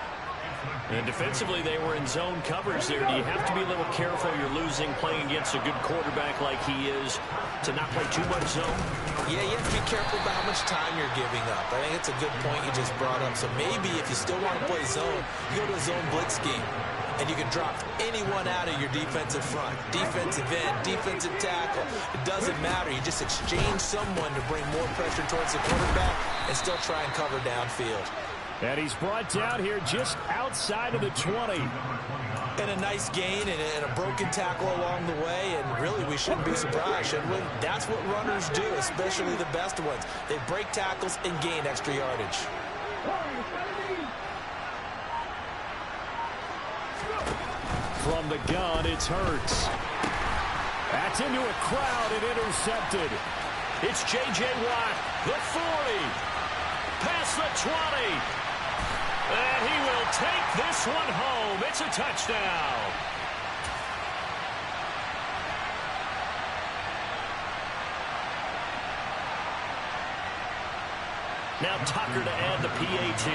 And defensively, they were in zone coverage there. Do you have to be a little careful? You're losing playing against a good quarterback like he is to not play too much zone? Yeah, you have to be careful about how much time you're giving up. I think it's a good point you just brought up. So maybe if you still want to play zone, you go to a zone blitz scheme, and you can drop anyone out of your defensive front. Defensive end, defensive tackle. It doesn't matter. You just exchange someone to bring more pressure towards the quarterback and still try and cover downfield. And he's brought down here just outside of the 20. And a nice gain and a broken tackle along the way. And really, we shouldn't be surprised, should we? That's what runners do, especially the best ones. They break tackles and gain extra yardage. From the gun, it's Hurts. That's into a crowd and intercepted. It's J.J. Watt, the 40. Past the 20. And he will take this one home. It's a touchdown. Now Tucker to add the PAT.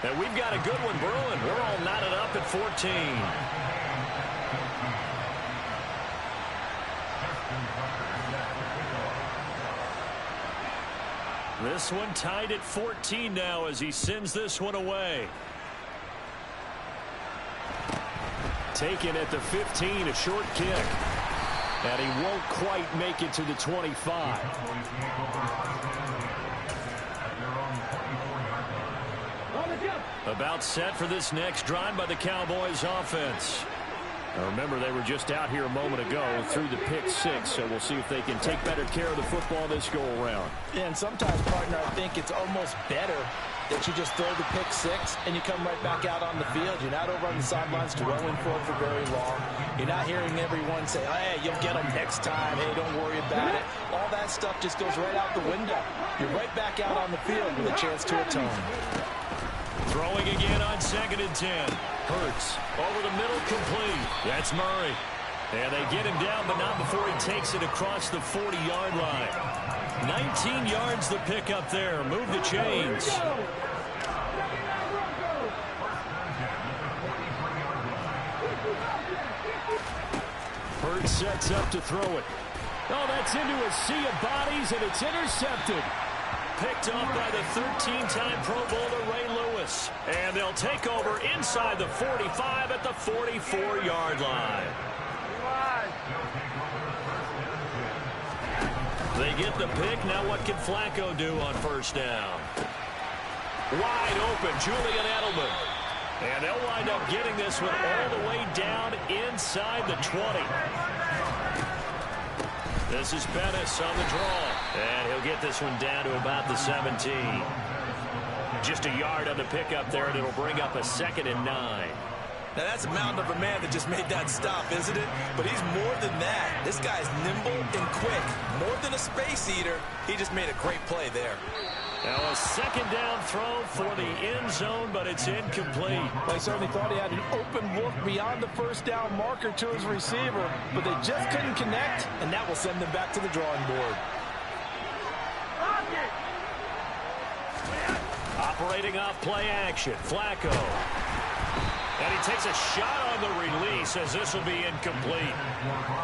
And we've got a good one brewing. We're all knotted up at 14. This one tied at 14 now as he sends this one away. Taken at the 15, a short kick. And he won't quite make it to the 25. About set for this next drive by the Cowboys offense. Now remember, they were just out here a moment ago through the pick six, so we'll see if they can take better care of the football this go-around. Yeah, and sometimes, partner, I think it's almost better that you just throw the pick six and you come right back out on the field. You're not over on the sidelines dwelling for it for very long. You're not hearing everyone say, hey, you'll get them next time. Hey, don't worry about it. All that stuff just goes right out the window. You're right back out on the field with a chance to atone. Throwing again on 2nd and 10. Hurts over the middle, complete. That's Murray. And they get him down, but not before he takes it across the 40-yard line. 19 yards the pickup there. Move the chains. Hurts sets up to throw it. Oh, that's into a sea of bodies, and it's intercepted. Picked off by the 13-time Pro Bowler Ray Lewis. And they'll take over inside the 45 at the 44-yard line. They get the pick. Now what can Flacco do on first down? Wide open, Julian Edelman. And they'll wind up getting this one all the way down inside the 20. This is Pettis on the draw. And he'll get this one down to about the 17. Just a yard on the pickup there, and it'll bring up a 2nd and 9. Now, that's a mountain of a man that just made that stop, isn't it? But he's more than that. This guy's nimble and quick. More than a space eater. He just made a great play there. Now a 2nd down throw for the end zone, but it's incomplete. They certainly thought he had an open look beyond the first down marker to his receiver, but they just couldn't connect, and that will send them back to the drawing board. Operating off play action, Flacco. And he takes a shot on the release as this will be incomplete.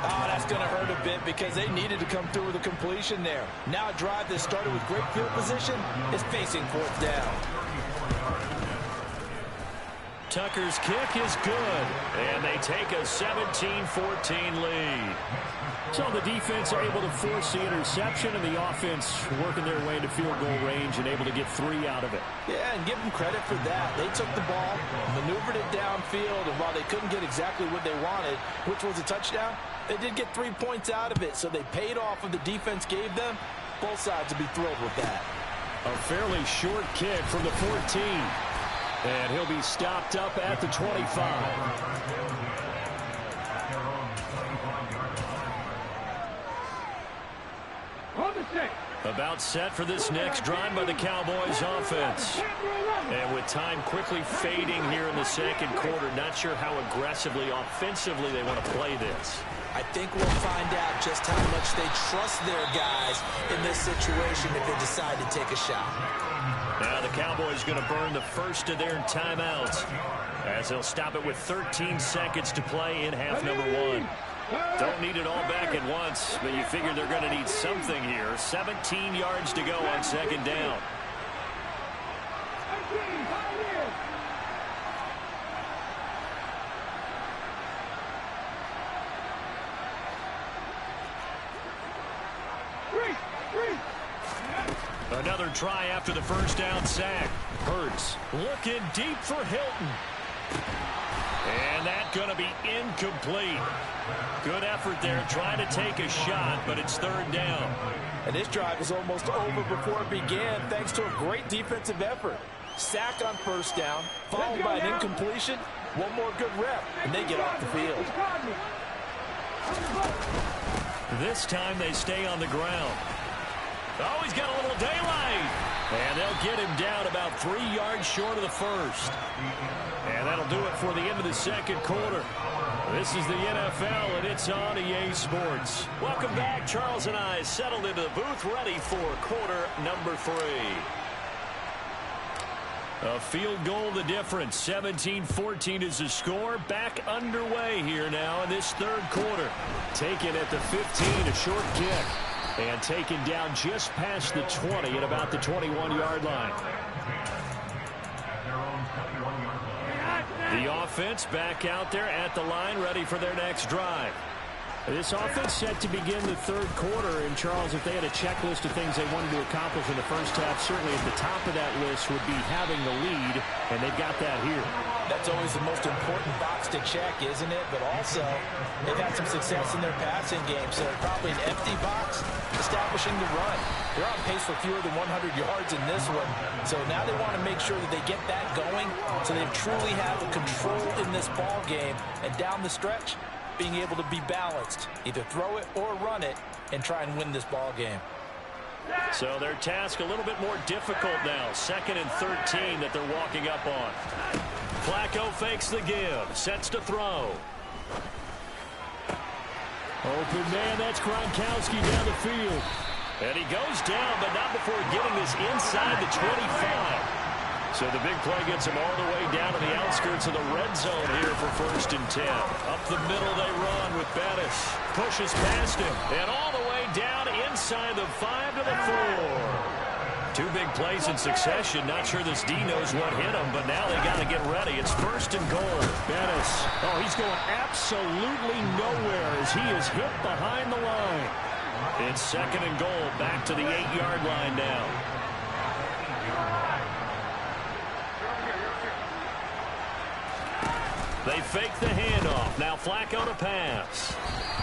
Oh, that's going to hurt a bit because they needed to come through with a completion there. Now a drive that started with great field position is facing 4th down. Tucker's kick is good, and they take a 17-14 lead. So the defense are able to force the interception, and the offense working their way into field goal range and able to get 3 out of it. Yeah, and give them credit for that. They took the ball, maneuvered it downfield, and while they couldn't get exactly what they wanted, which was a touchdown, they did get 3 points out of it, so they paid off what the defense gave them. Both sides will be thrilled with that. A fairly short kick from the 14. And he'll be stopped up at the 25. About set for this next drive by the Cowboys offense. And with time quickly fading here in the 2nd quarter, not sure how aggressively, offensively they want to play this. I think we'll find out just how much they trust their guys in this situation if they decide to take a shot. Now the Cowboys going to burn the first of their timeouts as they'll stop it with 13 seconds to play in half number 1. Don't need it all back at once, but you figure they're going to need something here. 17 yards to go on 2nd down. Another try after the first down sack. Hurts looking deep for Hilton. And that's going to be incomplete. Good effort there trying to take a shot, but it's 3rd down. And this drive was almost over before it began thanks to a great defensive effort. Sack on first down, followed by an incompletion. One more good rep, and they get off the field. This time they stay on the ground. Oh, he's got a little daylight. And they'll get him down about 3 yards short of the first. And that'll do it for the end of the 2nd quarter. This is the NFL, and it's on EA Sports. Welcome back. Charles and I settled into the booth, ready for quarter number 3. A field goal the difference. 17-14 is the score. Back underway here now in this 3rd quarter. Taken at the 15, a short kick. And taken down just past the 20 at about the 21-yard line. The offense back out there at the line, ready for their next drive. This offense set to begin the third quarter. And, Charles, if they had a checklist of things they wanted to accomplish in the first half, certainly at the top of that list would be having the lead, and they've got that here. That's always the most important box to check, isn't it? But also, they've had some success in their passing game, so probably an empty box establishing the run. They're on pace for fewer than 100 yards in this one, so now they want to make sure that they get that going so they truly have control in this ball game, and down the stretch, being able to be balanced, either throw it or run it, and try and win this ball game. So their task a little bit more difficult now. 2nd and 13 that they're walking up on. Flacco fakes the give, sets to throw. Open man, that's Gronkowski down the field. And he goes down, but not before getting this inside the 25. So the big play gets him all the way down to the outskirts of the red zone here for 1st and 10. Up the middle they run with Bettis. Pushes past him. And all the way down inside the 5 to the 4. 2 big plays in succession. Not sure this D knows what hit him, but now they got to get ready. It's 1st and goal. Bettis. Oh, he's going absolutely nowhere as he is hit behind the line. It's 2nd and goal. Back to the 8-yard line now. They fake the handoff. Now Flacco to pass.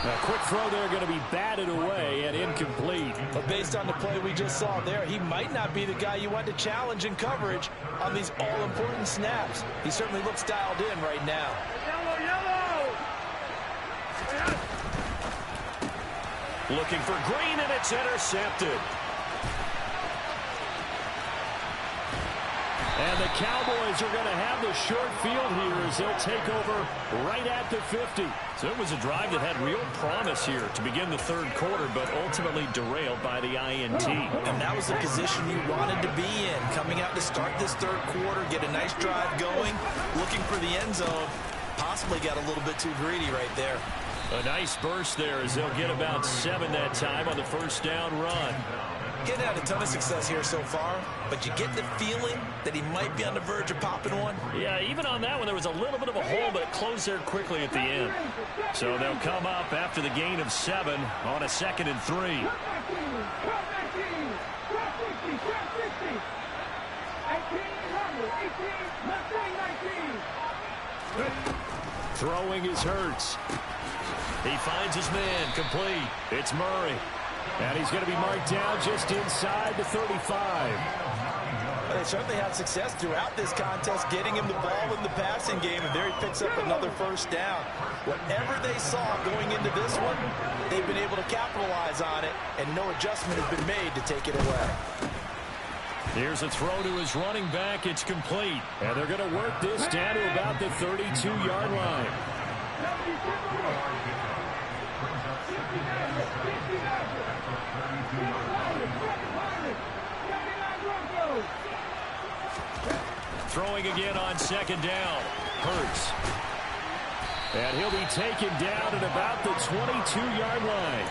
A quick throw there going to be batted away and incomplete. But based on the play we just saw there, he might not be the guy you want to challenge in coverage on these all-important snaps. He certainly looks dialed in right now. Looking for Green, and it's intercepted. And the Cowboys are going to have the short field here as they'll take over right at the 50. So it was a drive that had real promise here to begin the third quarter, but ultimately derailed by the INT. And that was the position you wanted to be in, coming out to start this third quarter, get a nice drive going, looking for the end zone. Possibly got a little bit too greedy right there. A nice burst there as they'll get about 7 that time on the first down run. Getting had a ton of success here so far, but you get the feeling that he might be on the verge of popping one. Yeah, even on that one, there was a little bit of a hole, but it closed there quickly at the end. So they'll come up after the gain of 7 on a 2nd and 3. Throwing is Hurts. He finds his man, complete. It's Murray. And he's going to be marked down just inside the 35. They certainly had success throughout this contest, getting him the ball in the passing game, and there he picks up another first down. Whatever they saw going into this one, they've been able to capitalize on it, and no adjustment has been made to take it away. Here's a throw to his running back. It's complete. And they're going to work this down to about the 32-yard line. Throwing again on 2nd down. Hurts. And he'll be taken down at about the 22-yard line.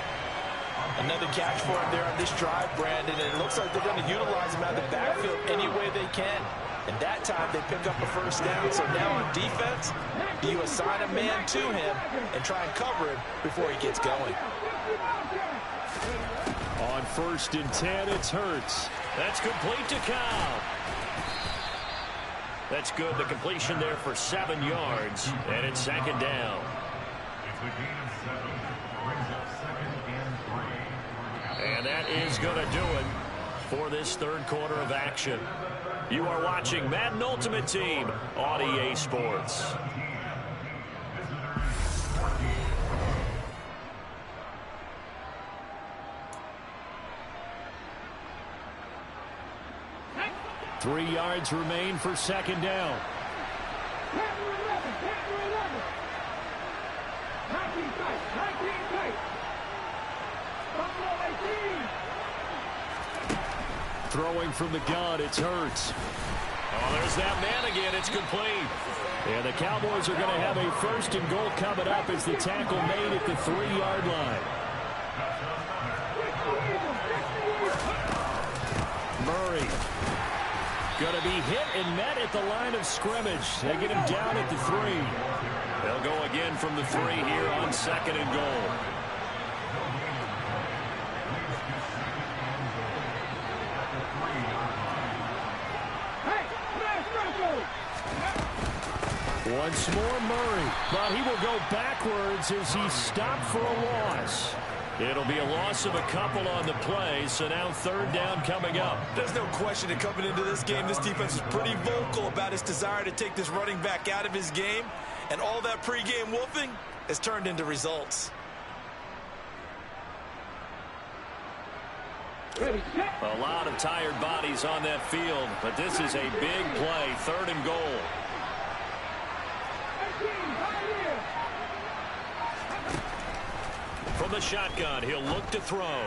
Another catch for him there on this drive, Brandon, and it looks like they're going to utilize him out of the backfield any way they can. And that time they pick up a first down. So now on defense, you assign a man to him and try and cover him before he gets going. On 1st and 10, it's Hurts. That's complete to Cobb. That's good. The completion there for 7 yards, and it's 2nd down. It's a gain of 7. Brings up 2nd and 3. And that is going to do it for this third quarter of action. You are watching Madden Ultimate Team on EA Sports. Three yards remain for 2nd down. Throwing from the gun, it's Hurts. Oh, there's that man again. It's complete. And the Cowboys are going to have a 1st and goal coming up as the tackle made at the 3-yard line. Murray. Going to be hit and met at the line of scrimmage. They get him down at the 3. They'll go again from the 3 here on 2nd and goal. Once more Murray, but he will go backwards as he stopped for a loss. It'll be a loss of a couple on the play, so now third down coming up. There's no question that coming into this game, this defense is pretty vocal about its desire to take this running back out of his game, and all that pregame wolfing has turned into results. A lot of tired bodies on that field, but this is a big play, third and goal. From the shotgun, he'll look to throw.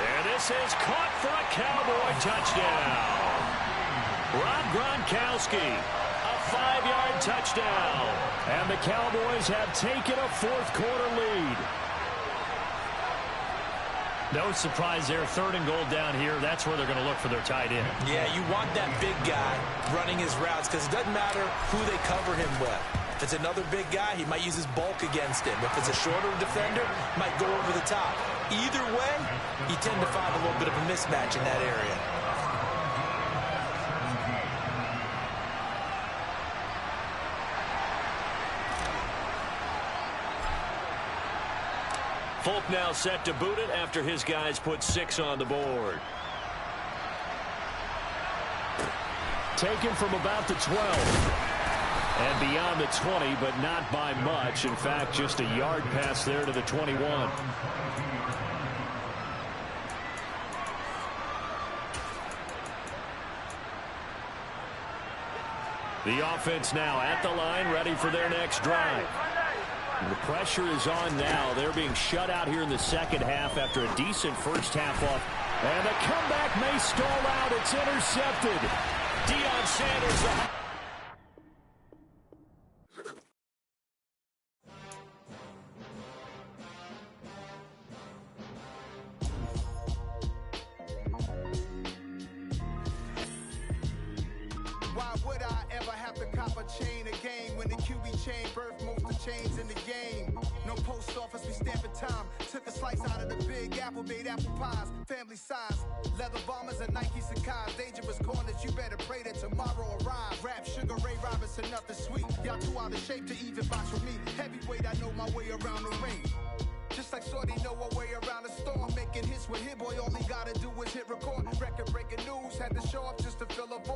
And this is caught for a Cowboy touchdown. Rob Gronkowski, a 5-yard touchdown. And the Cowboys have taken a fourth-quarter lead. No surprise there, third and goal down here. That's where they're going to look for their tight end. Yeah, you want that big guy running his routes because it doesn't matter who they cover him with. If it's another big guy, he might use his bulk against him. If it's a shorter defender, he might go over the top. Either way, you tend to find a little bit of a mismatch in that area. Folk now set to boot it after his guys put 6 on the board. Taken from about the 12. And beyond the 20, but not by much. In fact, just a yard pass there to the 21. The offense now at the line, ready for their next drive. The pressure is on now. They're being shut out here in the second half after a decent first half off. And the comeback may stall out. It's intercepted. Deion Sanders. Why would I ever have to cop a chain again when the QB chain birthed most of chains in the game? No post office, we stamping time. Took a slice out of the big apple, made apple pies, family size. Leather bombers and Nike Sacai's. Dangerous corners, you better pray that tomorrow arrive. Rap, Sugar Ray Robinson, nothing sweet. Y'all too out of shape to even box with me. Heavyweight, I know my way around the ring. Just like Shorty know a way around the storm. Making hits with Hit Boy, all he gotta do is hit record. Record breaking news, had to show up just to fill up